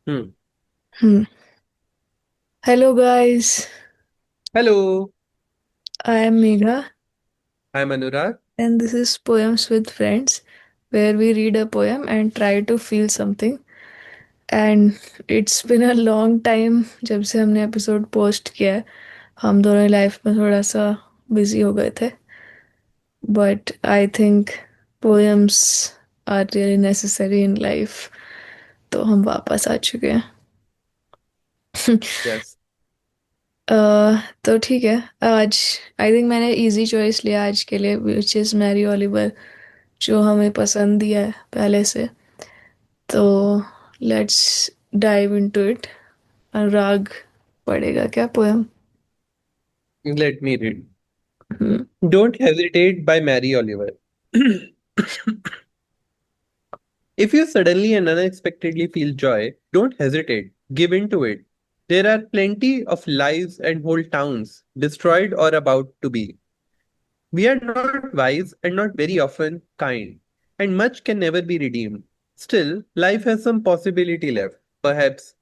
Hmm. Hmm. Hello, guys. Hello, I am Megha, I'm Anurag. and this is Poems with Friends, where we read a poem and try to feel something. And it's been a long time जब से हमने episode post किया है. हम दोनों life में थोड़ा सा बिजी हो गए थे. But I think poems are really necessary in life. तो हम वापस आ चुके हैं. Yes, तो ठीक है. आज आई थिंक मैंने इजी चॉइस लिया आज के लिए, विच इज़ मैरी ओलिवर, जो हमें पसंद ही है पहले से. तो लेट्स डाइव इनटू इट. अनुराग पढ़ेगा क्या poem? let me read. Don't Hesitate by Mary Oliver. If you suddenly and unexpectedly feel joy, don't hesitate. Give in to it. There are plenty of lives and whole towns destroyed or about to be. We are not wise and not very often kind, and much can never be redeemed. Still, life has some possibility left. Perhaps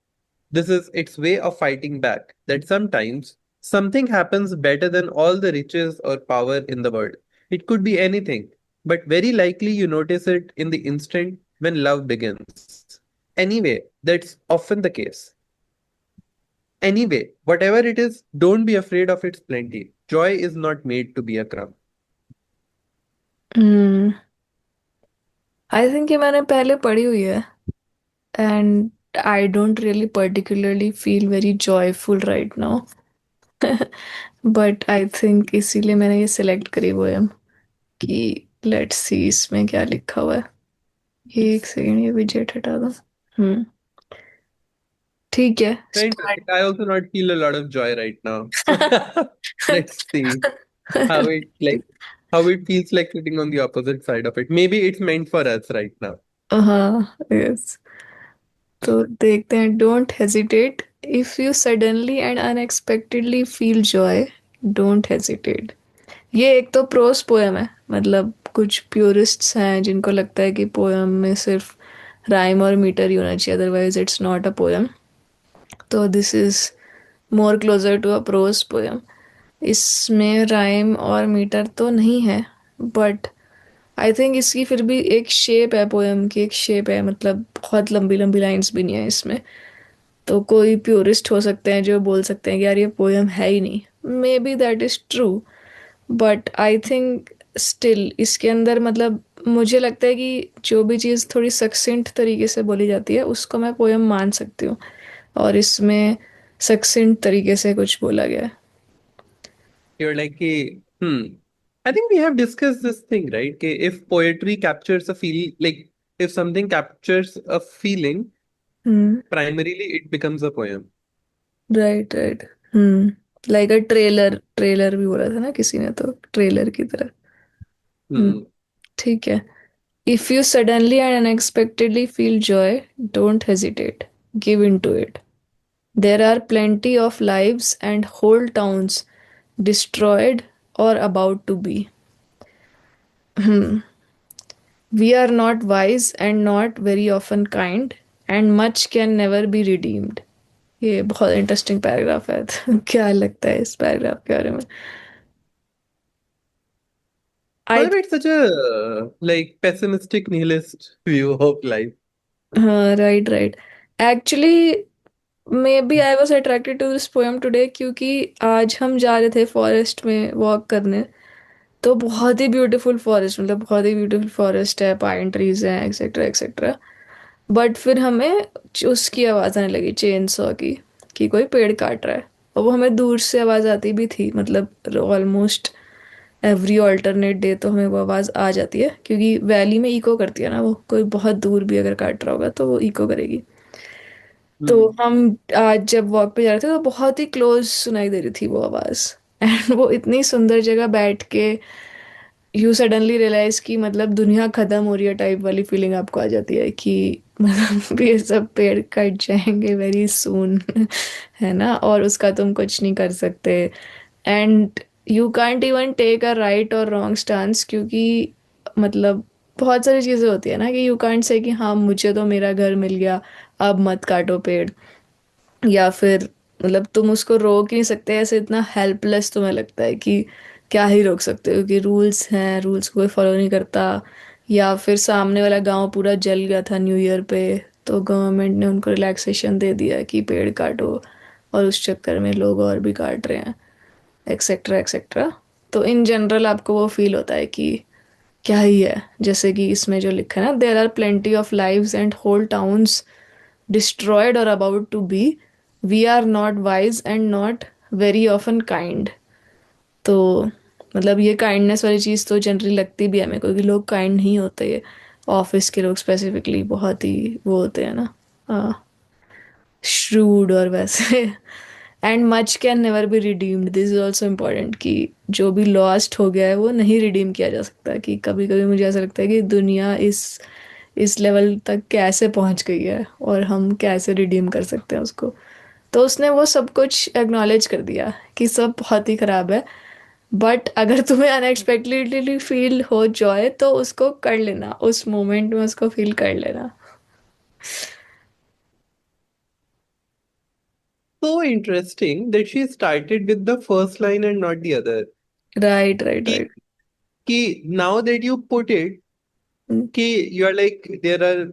this is its way of fighting back, that sometimes something happens better than all the riches or power in the world. It could be anything, but very likely you notice it in the instant when love begins. Anyway, that's often the case. Anyway, whatever it is, don't be afraid of its plenty. Joy is not made to be a crumb. I think ये मैंने पहले पढ़ी हुई है. And I don't really particularly feel very joyful right now. But I think इसीलिए मैंने ये select करी पोएम कि लेट्स सी इसमें क्या लिखा हुआ है. ये एक सेकेंड, ये विजेट हटा दो. हम्म. ठीक है, start. Fantastic. I also not feel a lot of joy right now. Let's see how it like how it feels like sitting on the opposite side of it. Maybe it's meant for us right now. हाँ, yes. तो देखते हैं. Don't hesitate. If you suddenly and unexpectedly feel joy, don't hesitate. ये एक तो pros poem है. मतलब कुछ प्योरिस्ट्स हैं जिनको लगता है कि पोएम में सिर्फ राइम और मीटर ही होना चाहिए, otherwise it's not a poem. तो this is more closer to a prose poem. इसमें राइम और मीटर तो नहीं है, बट आई थिंक इसकी फिर भी एक शेप है, पोएम की एक शेप है. मतलब बहुत लंबी लंबी लाइंस भी नहीं है इसमें. तो कोई प्योरिस्ट हो सकते हैं जो बोल सकते हैं कि यार ये पोएम है ही नहीं. May be that is true, but I think still इसके अंदर मतलब मुझे लगता है कि जो भी चीज़ थोड़ी सक्सेंट तरीके से बोली जाती है उसको मैं पोएम मान सकती हूँ. और इसमें सक्सेंट तरीके से कुछ बोला गया है. You're like, I think we have discussed this thing, right? कि if poetry captures a feel, like if something captures a feeling, hmm. primarily it becomes a poem. Right, right. Hmm. Like a trailer. Trailer भी बोला था ना किसी ने, तो trailer की तरह. हम्म. Hmm. ठीक है. If you suddenly and unexpectedly feel joy, don't hesitate. Give in to it. There are plenty of lives and whole towns destroyed or about to be. We are not wise and not very often kind, and much can never be redeemed. ये बहुत interesting paragraph है. तो क्या लगता है इस paragraph के बारे में? आई. However, it's such a like pessimistic nihilist view of life. हाँ, right, right. Actually maybe I was attracted to this poem today क्योंकि आज हम जा रहे थे फॉरेस्ट में वॉक करने. तो बहुत ही ब्यूटीफुल फॉरेस्ट, मतलब बहुत ही ब्यूटीफुल फॉरेस्ट है, पाइन ट्रीज हैं, एक्सेट्रा एक्सेट्रा. बट फिर हमें उसकी आवाज़ आने लगी, चेन सॉ की, कि कोई पेड़ काट रहा है. और वो हमें दूर से आवाज़ आती भी थी. मतलब ऑलमोस्ट एवरी ऑल्टरनेट डे तो हमें वो आवाज़ आ जाती है, क्योंकि वैली में इको करती है ना वो. कोई बहुत दूर भी अगर काट रहा होगा तो वो इको करेगी. तो Hmm. हम आज जब वॉक पे जा रहे थे तो बहुत ही क्लोज सुनाई दे रही थी वो आवाज़. एंड वो इतनी सुंदर जगह बैठ के यू सडनली रियलाइज कि मतलब दुनिया खत्म हो रही है टाइप वाली फीलिंग आपको आ जाती है कि मतलब ये सब पेड़ कट जाएंगे वेरी सून. है ना, और उसका तुम कुछ नहीं कर सकते. And you can't even take a right और रॉन्ग स्टांस, क्योंकि मतलब बहुत सारी चीज़ें होती है ना कि यू कांट से कि हाँ मुझे तो मेरा घर मिल गया, अब मत काटो पेड़। या फिर मतलब तुम उसको रोक ही नहीं सकते, ऐसे इतना हेल्पलेस तुम्हें लगता है कि क्या ही रोक सकते हो कि रूल्स हैं, रूल्स को कोई फॉलो नहीं करता। या फिर सामने वाला गांव पूरा जल गया था न्यू ईयर पे, तो गवर्नमेंट ने उनको रिलैक्सेशन दे दिया कि पेड़ काटो, और उस चक्कर में लोग और भी काट रहे हैं, एक्सेट्रा एक्सेट्रा। तो इन जनरल आपको वो फील होता है कि क्या ही है, जैसे कि इसमें जो लिखा है ना, there are plenty of lives and whole towns destroyed or about to be, we are not wise and not very often kind। तो मतलब ये काइंडनेस वाली चीज़ तो जनरली लगती भी है मेरे को कि लोग काइंड नहीं होते, ये ऑफिस के लोग स्पेसिफिकली बहुत ही वो होते हैं ना, श्रूड और वैसे। And much can never be redeemed, this is also important कि जो भी लॉस्ट हो गया है वो नहीं रिडीम किया जा सकता। कि कभी कभी मुझे ऐसा लगता है कि दुनिया इस लेवल तक कैसे पहुंच गई है और हम कैसे रिडीम कर सकते हैं उसको। तो उसने वो सब कुछ एक्नॉलेज कर दिया कि सब बहुत ही खराब है, बट अगर तुम्हें अनएक्सपेक्टेडली फील हो जॉय तो उसको कर लेना, उस मोमेंट में उसको फील कर लेना। So interesting that she started with the first line and not the other. Right right कि, राइट। कि now that you put it, कि you are like there are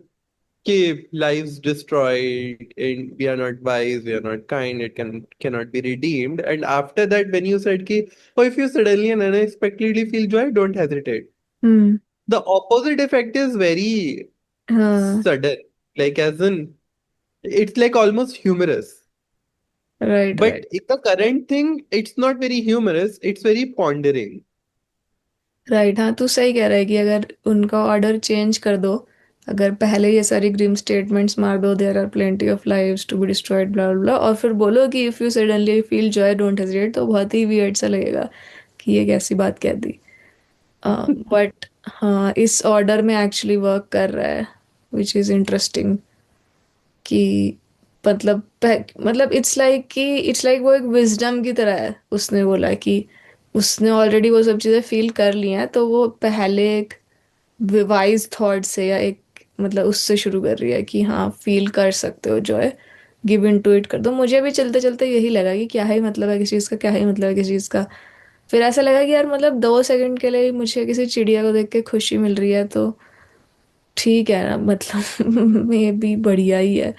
कि lives destroyed and we are not wise, we are not kind, it cannot be redeemed. And after that, when you said कि oh, if you suddenly and unexpectedly feel joy, don't hesitate. Hmm. The opposite effect is very हाँ। sudden, like as in it's like almost humorous. Right But right. in the current thing, it's not very humorous, it's very pondering. Right, हाँ तू सही कह रहा है कि अगर उनका ऑर्डर चेंज कर दो, अगर पहले ये सारी ग्रीम स्टेटमेंट्स मार दो, there are plenty of lives to be destroyed blah blah, और फिर बोलो कि if you suddenly feel joy don't hesitate, तो बहुत ही वियर्ड सा लगेगा कि ये कैसी बात कह दी। बट हाँ, इस ऑर्डर में एक्चुअली वर्क कर रहा है, विच इज़ इंटरेस्टिंग। कि मतलब मतलब इट्स लाइक वो एक विजडम की तरह है। उसने बोला कि उसने ऑलरेडी वो सब चीज़ें फील कर ली हैं, तो वो पहले एक वाइज थॉट से या एक मतलब उससे शुरू कर रही है कि हाँ फील कर सकते हो joy, give in to it कर दो। मुझे भी चलते चलते यही लगा कि क्या ही मतलब है किसी चीज़ का, क्या ही मतलब है किसी चीज़ का। फिर ऐसा लगा कि यार मतलब 2 सेकंड के लिए मुझे किसी चिड़िया को देख के खुशी मिल रही है तो ठीक है ना, मतलब मे भी बढ़िया ही है।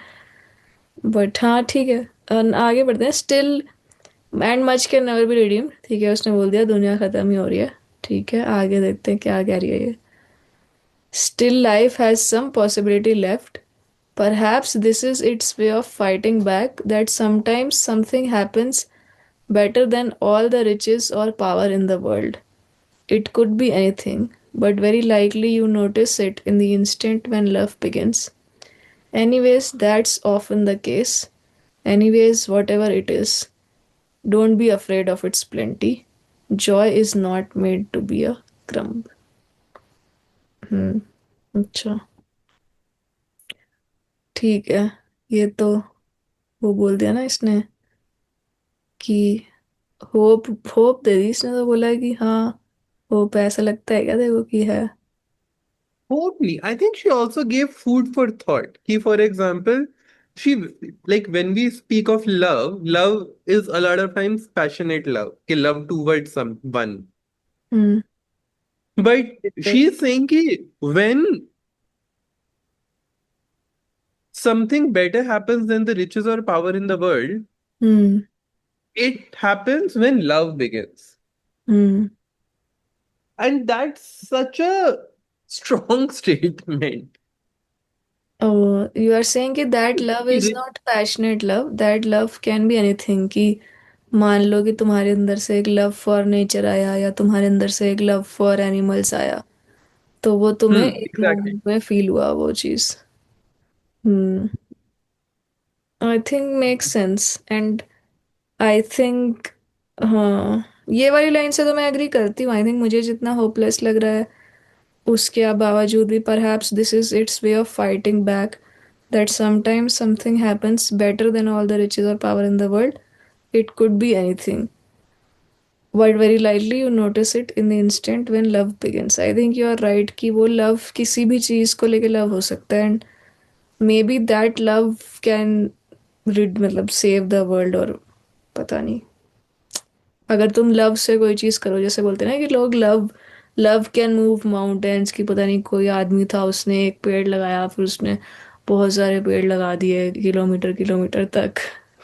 बट हाँ ठीक है, आगे बढ़ते हैं। Still and much can never be redeemed, ठीक है उसने बोल दिया दुनिया ख़त्म ही हो रही है। ठीक है आगे देखते हैं क्या कह रही है ये। Still life has some possibility left, perhaps this is its way of fighting back that sometimes something happens better than all the riches or power in the world. It could be anything, but very likely you notice it in the instant when love begins. Anyways, that's often the case. Anyways, whatever it is, don't be afraid of its plenty. Joy is not made to be a crumb. हम्म। अच्छा, ठीक है। ये तो वो बोल दिया ना इसने कि होप होप दे दी इसने, तो बोला कि हाँ होप, ऐसा लगता है क्या देखो कि है। Totally. I think she also gave food for thought. Ki, for example, she like when we speak of love, love is a lot of times passionate love, ki love towards someone. Hmm. But she is saying ki when something better happens than the riches or power in the world, hmm. it happens when love begins. Hmm. And that's such a strong statement. You are saying कि that love is not passionate love, that love can be anything. कि मान लो कि तुम्हारे अंदर से एक love for nature आया, या तुम्हारे अंदर से एक लव फॉर एनिमल्स आया, तो वो तुम्हें एक Exactly. मोमेंट में फील हुआ वो चीज़। Hmm. I think make sense. And I think हाँ, ये वाली लाइन से तो मैं एग्री करती हूँ। आई थिंक मुझे जितना होपलेस लग रहा है उसके बावजूद भी, perhaps this is its way of fighting back that sometimes something happens better than all the riches or power in the world. It could be anything. But very lightly you notice it in the instant when love begins. I think you are right कि वो love किसी भी चीज़ को लेके love हो सकता है, and maybe that love can rid मतलब सेव द वर्ल्ड, और पता नहीं। अगर तुम लव से कोई चीज करो, जैसे बोलते हैं ना कि लोग love love can move mountains, की पता नहीं कोई आदमी था उसने एक पेड़ लगाया फिर उसने बहुत सारे पेड़ लगा दिए किलोमीटर किलोमीटर तक।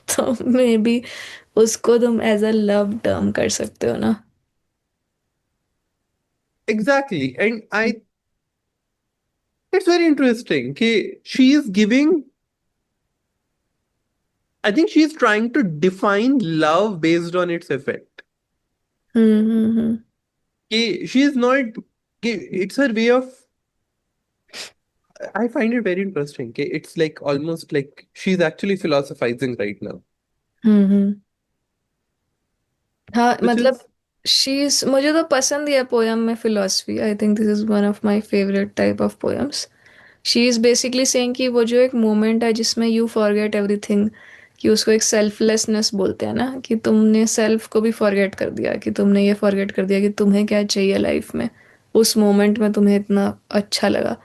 तो मे बी उसको तुम एज अ लव टर्म कर सकते हो ना। Exactly. And it's very interesting. Okay, she is giving, I think she is trying to define love based on its effect. Hmm. Okay, she is not, okay, it's her way of, I find it very interesting. Okay, it's like almost like she's actually philosophizing right now, हम्म। हाँ which मतलब is, शीज मुझे तो पसंद ही है poem में philosophy. I think this is one of my favourite type of poems. She is basically saying कि वो जो एक मोमेंट है जिसमें यू फॉरगेट एवरीथिंग, कि उसको एक सेल्फलेसनेस बोलते हैं ना, कि तुमने सेल्फ को भी फॉरगेट कर दिया, कि तुमने ये फॉरगेट कर दिया कि तुम्हें क्या चाहिए लाइफ में। उस मोमेंट में तुम्हें इतना अच्छा लगा,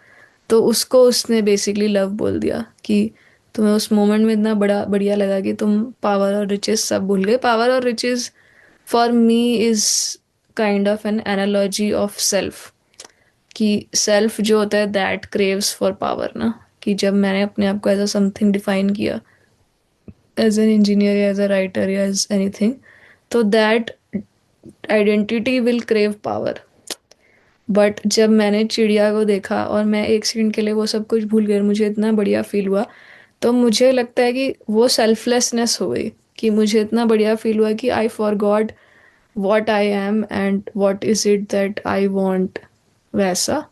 तो उसको उसने बेसिकली लव बोल दिया, कि तुम्हें उस मोमेंट में इतना बड़ा बढ़िया लगा कि तुम पावर और रिचेस सब भूल गए। पावर और riches for me is kind of an analogy of self, कि सेल्फ जो होता है दैट क्रेव्स फॉर पावर ना, कि जब मैंने अपने आप को एज अ समथिंग डिफाइन किया, एज एन इंजीनियर या एज अ राइटर या एज एनीथिंग, तो that identity will crave power. But जब मैंने चिड़िया को देखा और मैं एक सेकंड के लिए वो सब कुछ भूल गई, मुझे इतना बढ़िया फील हुआ, तो मुझे लगता है कि वो सेल्फलेसनेस हो गई, कि मुझे इतना बढ़िया फील हुआ कि I forgot what I am and what is it that I want, वैसा।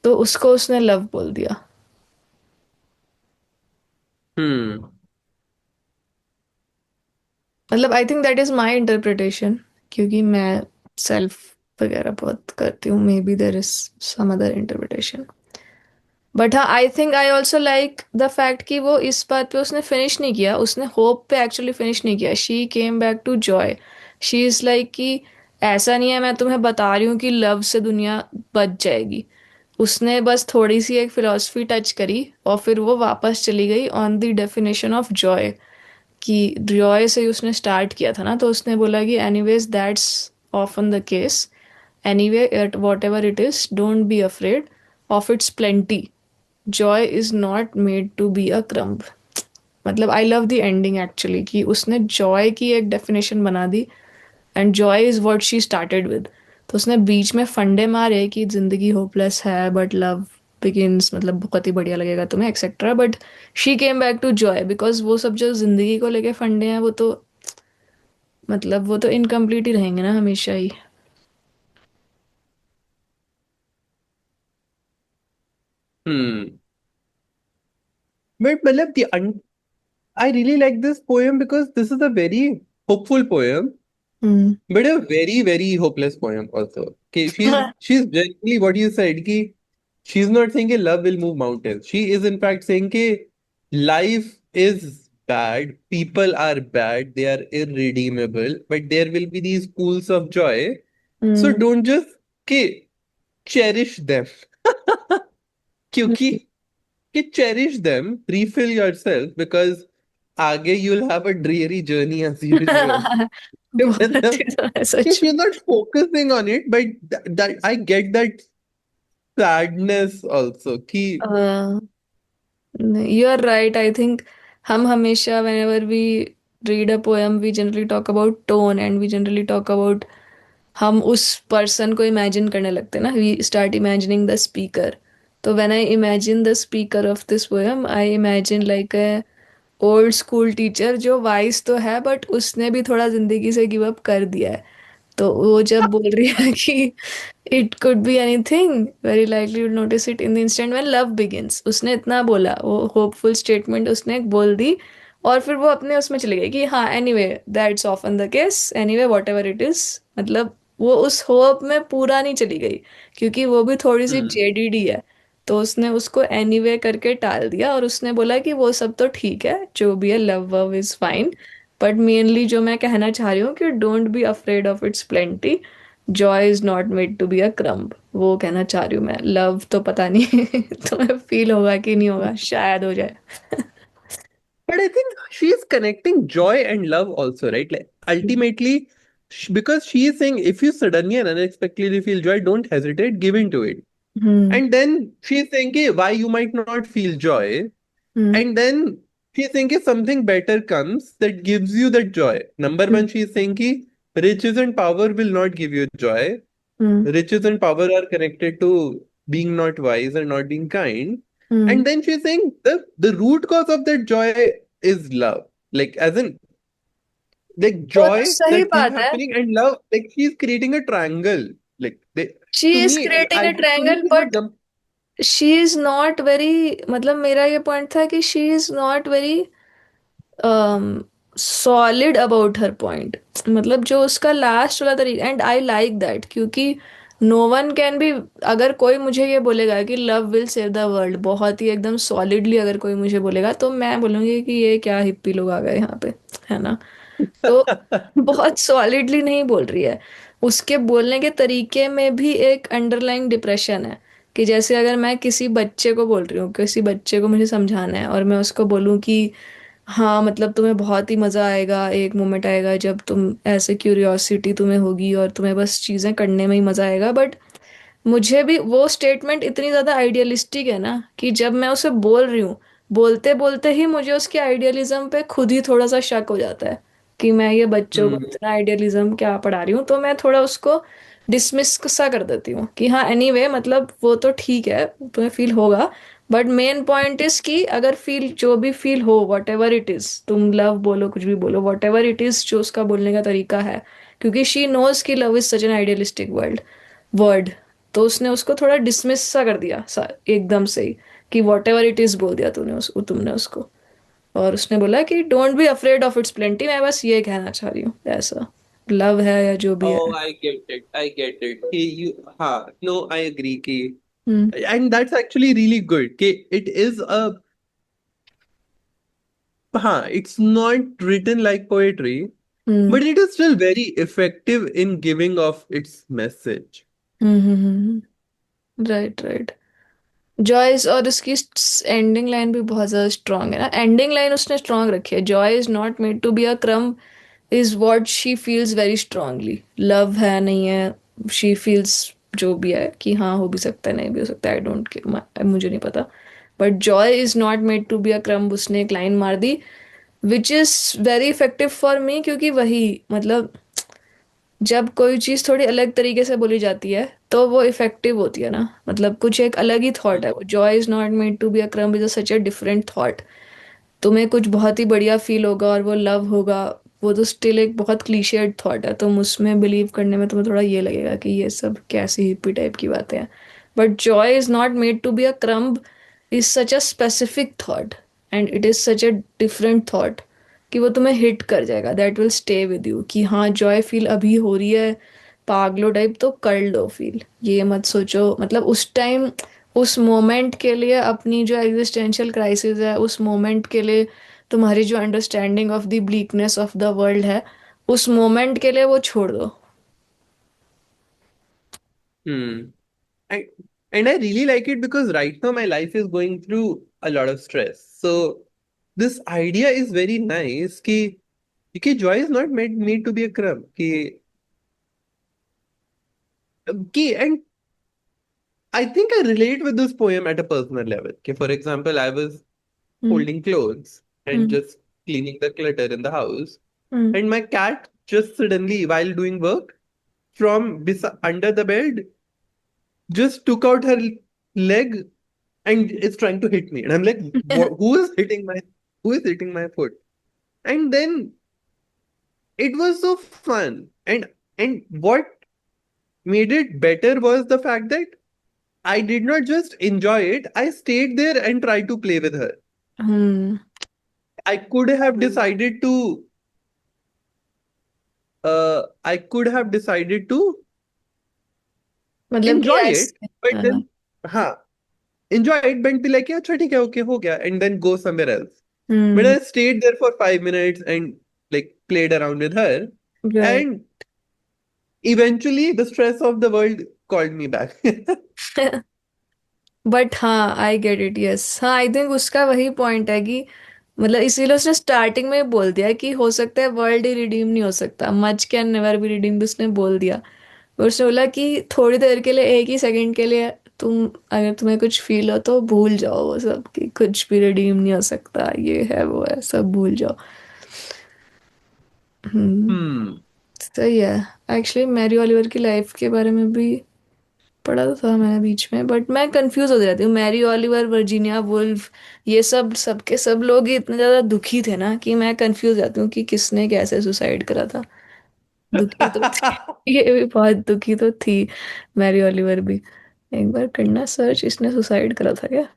तो उसको उसने लव बोल दिया। hmm, मतलब I think that is my interpretation, क्योंकि मैं सेल्फ वगैरह बहुत करती हूँ। Maybe there is some other interpretation. But हाँ, I think I also like the fact कि वो इस बात पे उसने फिनिश नहीं किया, उसने होप पे एक्चुअली फिनिश नहीं किया। She came back to joy. She is like कि ऐसा नहीं है मैं तुम्हें बता रही हूँ कि लव से दुनिया बच जाएगी। उसने बस थोड़ी सी एक फिलॉसफी टच करी और फिर वो वापस चली गई on the definition of Joy, कि जॉय से उसने स्टार्ट किया था ना, तो उसने बोला कि anyways that's often the case, anyway at whatever it is don't be afraid of it's plenty, joy is not made to be a crumb. मतलब I love the ending actually, कि उसने जॉय की एक definition बना दी, and joy is what she started with. तो उसने बीच में फंडे मारे कि जिंदगी होपलेस है बट लव बिगिंस, मतलब बहुत ही बढ़िया लगेगा तुम्हें etcetera, but she came back to joy because वो सब जो जिंदगी को लेके फंडे हैं वो तो मतलब वो तो इनकम्प्लीट ही रहेंगे ना हमेशा ही। hmm. But Malab, I really like this poem because this is a very hopeful poem, hmm. but a very, very hopeless poem also. Okay, she's generally what you said, ki she's not saying that love will move mountains. She is in fact saying that life is bad, people are bad, they are irredeemable, but there will be these pools of joy. So hmm. don't just okay, cherish them. क्योंकि कि cherish them, refill yourself because आगे you'll have a dreary journey as usual. बहुत मतलब ही ज्यादा if such. you're not focusing on it, but that I get that sadness also कि you are right. I think हम हमेशा whenever we read a poem we generally talk about tone, and we generally talk about, हम उस person को imagine करने लगते हैं ना, we start imagining the speaker. तो when I imagine the speaker of this poem I imagine like a old school teacher जो wise तो है बट उसने भी थोड़ा जिंदगी से गिव अप कर दिया है। तो वो जब बोल रही है कि it could be anything very likely you notice it in the instant when love begins, उसने इतना बोला, वो होपफुल स्टेटमेंट उसने बोल दी, और फिर वो अपने उसमें चली गई कि हाँ anyway that's often the case, anyway what ever it is. मतलब वो उस होप में पूरा नहीं चली गई, क्योंकि वो भी थोड़ी सी हम्म जेडीडी है। तो उसने उसको एनीवे करके टाल दिया और उसने बोला कि वो सब तो ठीक है जो भी है, लव वव इज फाइन, बट मेनली जो मैं कहना चाह रही हूँ कि don't be afraid of it's plenty, joy is not made to be a crumb, वो कहना चाह रही हूँ मैं। लव तो पता नहीं तुम्हें फील होगा कि नहीं होगा, शायद हो जाए। But I think she is connecting joy and love also, right? Like ultimately, because she is saying if you suddenly and unexpectedly feel joy, don't hesitate, give into it. Hmm. And then she is saying कि why you might not feel joy. Hmm. And then she is saying कि something better comes that gives you that joy. Number hmm. one, she is saying कि riches and power will not give you joy. Hmm. Riches and power are connected to being not wise and not being kind. Hmm. And then she's saying the root cause of that joy is love. Like as in like वो तो joy सही that keep बात है। happening and love, like she's creating a triangle. Like they she to is me, creating I a to me triangle, she's not but jump. She is not very, मतलब मेरा ये point था कि she is not very solid about her point. मतलब जो उसका last वाला तरीका, एंड आई लाइक दैट, क्योंकि नो वन कैन बी, अगर कोई मुझे ये बोलेगा कि love will save the world बहुत ही एकदम सॉलिडली, अगर कोई मुझे बोलेगा तो मैं बोलूँगी कि ये क्या हिप्पी लोग आ गए यहाँ पे, है ना। तो बहुत सॉलिडली नहीं बोल रही है। उसके बोलने के तरीके में भी एक अंडरलाइंग डिप्रेशन है। कि जैसे अगर मैं किसी बच्चे को बोल रही हूँ, किसी बच्चे को मुझे समझाना है और मैं उसको बोलूँ कि हाँ मतलब तुम्हें बहुत ही मज़ा आएगा, एक मोमेंट आएगा जब तुम ऐसे क्यूरियोसिटी तुम्हें होगी और तुम्हें बस चीज़ें करने में ही मज़ा आएगा, बट मुझे भी वो स्टेटमेंट इतनी ज़्यादा आइडियलिस्टिक है ना कि जब मैं उसे बोल रही हूँ, बोलते बोलते ही मुझे उसके आइडियलिज्म पे खुद ही थोड़ा सा शक हो जाता है कि मैं ये बच्चों को Hmm. इतना आइडियलिज्म क्या पढ़ा रही हूँ। तो मैं थोड़ा उसको डिसमिस सा कर देती हूँ कि हाँ एनीवे, मतलब वो तो ठीक है, तुम्हें फील होगा, बट मेन पॉइंट इज कि अगर फील, जो भी फील हो, वट एवर इट इज, तुम लव बोलो कुछ भी बोलो, वट एवर इट इज जो उसका बोलने का तरीका है, क्योंकि शी नोज कि love is such an idealistic word. तो उसने उसको थोड़ा डिसमिस सा कर दिया एकदम से ही, कि वॉट एवर इट इज बोल दिया तुमने उसको। और उसने बोला कि don't be afraid of it's plenty, मैं बस ये कहना चाह रही हूँ, ऐसा लव है या जो भी Oh, है। I get it. I get it. No, I agree. Hmm. And that's actually really good. It is it's not written like poetry, hmm. but it is still very effective in giving off its message. Right right. Joys, और उसकी ending line भी बहुत ज्यादा strong है ना, ending line उसने strong रखी है, joy is not made to be a crumb is what she feels very strongly. Love है नहीं है, शी फील्स जो भी है कि हाँ हो भी सकता है नहीं भी हो सकता है, आई डोंट, मुझे नहीं पता, but joy is not made to be a crumb, उसने एक लाइन मार दी which is very effective for me, क्योंकि वही मतलब जब कोई चीज़ थोड़ी अलग तरीके से बोली जाती है तो वो इफेक्टिव होती है ना, मतलब कुछ एक अलग ही थॉट है वो, joy is not made to be a crumb is such a different thought. तुम्हें कुछ बहुत ही बढ़िया फील होगा और वो लव होगा, वो तो स्टिल एक बहुत क्लीशेड थॉट है, तुम उसमें बिलीव करने में तुम्हें थोड़ा ये लगेगा कि ये सब कैसी हिप्पी टाइप की बातें हैं। But joy is not made to be a crumb is such a specific thought, and it is such a different thought कि वो तुम्हें हिट कर जाएगा, that will stay with you कि हाँ जॉय फील अभी हो रही है पागलो टाइप, तो कर लो फील, ये मत सोचो, मतलब उस टाइम उस मोमेंट के लिए अपनी जो एग्जिस्टेंशियल क्राइसिस है, उस मोमेंट के लिए तुम्हारी जो understanding of the bleakness of the world है, उस मोमेंट के लिए वो छोड़ दो। Hmm. I, and I really like it because right now my life is going through a lot of stress. So this idea is very nice कि joy is not made to be a crumb. And I think I relate with this poem at a personal level. For example, I was hmm. folding clothes and hmm. just cleaning the clutter in the house. Hmm. And my cat just suddenly, while doing work, from under the bed, just took out her leg and is trying to hit me. And I'm like, who is hitting my foot? And then it was so fun. And what made it better was the fact that I did not just enjoy it, I stayed there and tried to play with her. Hmm. I could have decided to I could have decided to मतलब कि enjoy it, ऐसे, but हाँ। then हाँ, enjoy it, but be like, yeah, अच्छा ठीक है, okay, हो गया, and then go somewhere else. But hmm. I stayed there for 5 minutes and like played around with her, Right. and eventually the stress of the world called me back. But हाँ, I get it, yes, हाँ, I think उसका वही point है कि मतलब इसीलिए उसने starting में ही बोल दिया कि हो सकता है वर्ल्ड ही रिडीम नहीं हो सकता, much can never be redeemed, उसने बोल दिया। और उसने बोला कि थोड़ी देर के लिए, एक ही सेकंड के लिए तुम, अगर तुम्हें कुछ फील हो तो भूल जाओ वो सब, कि कुछ भी रिडीम नहीं हो सकता, ये है वो है, सब भूल जाओ। हम्म। Hmm. सही है। एक्चुअली मैरी ओलिवर की लाइफ के बारे में भी पढ़ा तो था मैंने बीच में, बट मैं कंफ्यूज हो जाती हूँ। मैरी ओलिवर, वर्जीनिया वुल्फ, ये सब सबके सब लोग ही इतने ज्यादा दुखी थे ना कि मैं कंफ्यूज जाती हूँ कि किसने कैसे सुसाइड करा था। दुखी तो थी ये भी बहुत दुखी तो थी, मैरी ओलिवर भी। एक बार करना सर्च, इसने सुसाइड करा था क्या,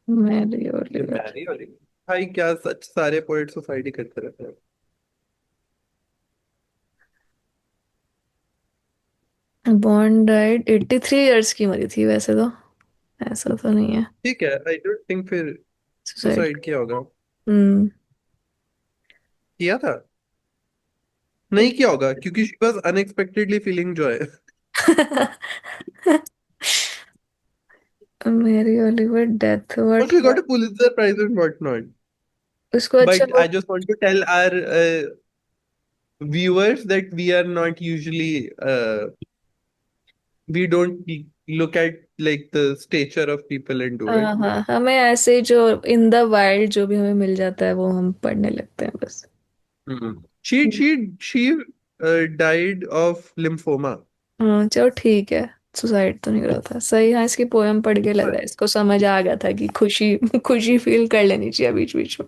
मैरी ओलिवर। मैरी वाली भाई, क्या सच सारे पोएट सुसाइड करते रहते हैं। बॉर्न डाइड 83 इयर्स की मरी थी वैसे तो, ऐसा तो नहीं है ठीक है, आई डोंट थिंक फिर सुसाइड। सुसाइड किया होगा। हम्म। किया था? नहीं किया होगा क्योंकि she was unexpectedly feeling joy. Mary Oliver death, what. She got a Pulitzer Prize and whatnot. उसको अच्छा But वो। I just want to tell our viewers that we are not usually we don't look at like the stature of people and do it. हाँ हाँ, हमें ऐसे ही जो in the wild जो भी हमें मिल जाता है वो हम पढ़ने लगते हैं बस। She died of lymphoma. हाँ चलो ठीक है, सुसाइड तो नहीं करा था, सही। हाँ, इसकी पोयम पढ़ के लग रहा है इसको समझ आ गया था कि खुशी खुशी फील कर लेनी चाहिए बीच बीच में।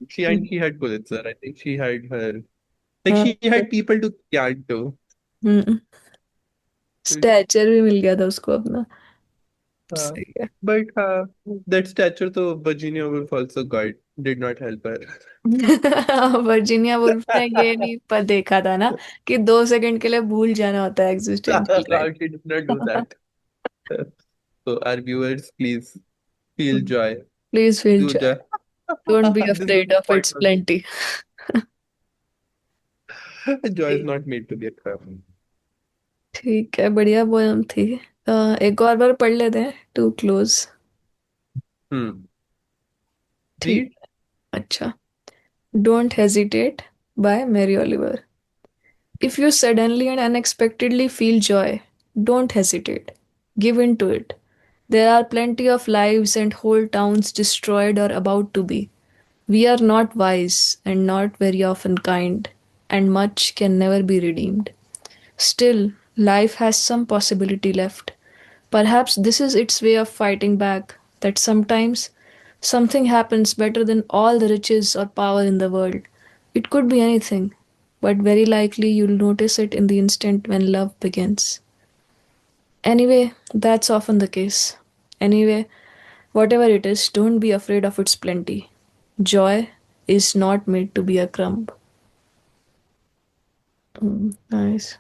She had Pulitzer. I think she had her like हाँ। she had people to yarn to. Hmm. Stature भी मिल गया था उसको अपना। Uh, सही है। but that stature तो Virginia Woolf also got did not help her. Virginia Woolf ने ये नहीं पर देखा था ना कि 2 सेकंड के लिए भूल जाना होता है existential right. She did not do that. So our viewers, please feel joy. Please feel Do Joy, joy. Don't be This was afraid the of point it's of plenty. joy is not made to be a crime. ठीक है, बढ़िया poem थी। एक और बार पढ़ लेते हैं, to close. Hmm. ठीक Read. है, अच्छा। Don't hesitate by Mary Oliver. If you suddenly and unexpectedly feel joy, don't hesitate, give in to it. There are plenty of lives and whole towns destroyed or about to be. We are not wise and not very often kind, and much can never be redeemed. Still, life has some possibility left. Perhaps this is its way of fighting back, that sometimes something happens better than all the riches or power in the world. It could be anything, but very likely you'll notice it in the instant when love begins. Anyway, that's often the case. Anyway, whatever it is, don't be afraid of its plenty. Joy is not made to be a crumb. Nice.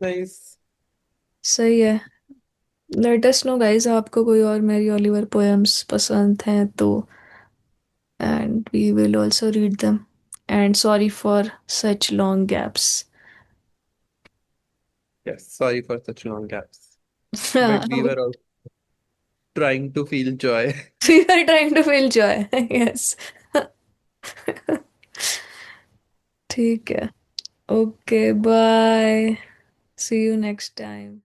Nice. सही है। Let us know guys, आपको कोई और Mary Oliver poems पसंद हैं तो, and we will also read them. And sorry for such long gaps. Yes, sorry for such long gaps. But we were all trying to feel joy. We are trying to feel joy. Yes. ठीक है। Okay, bye, see you next time.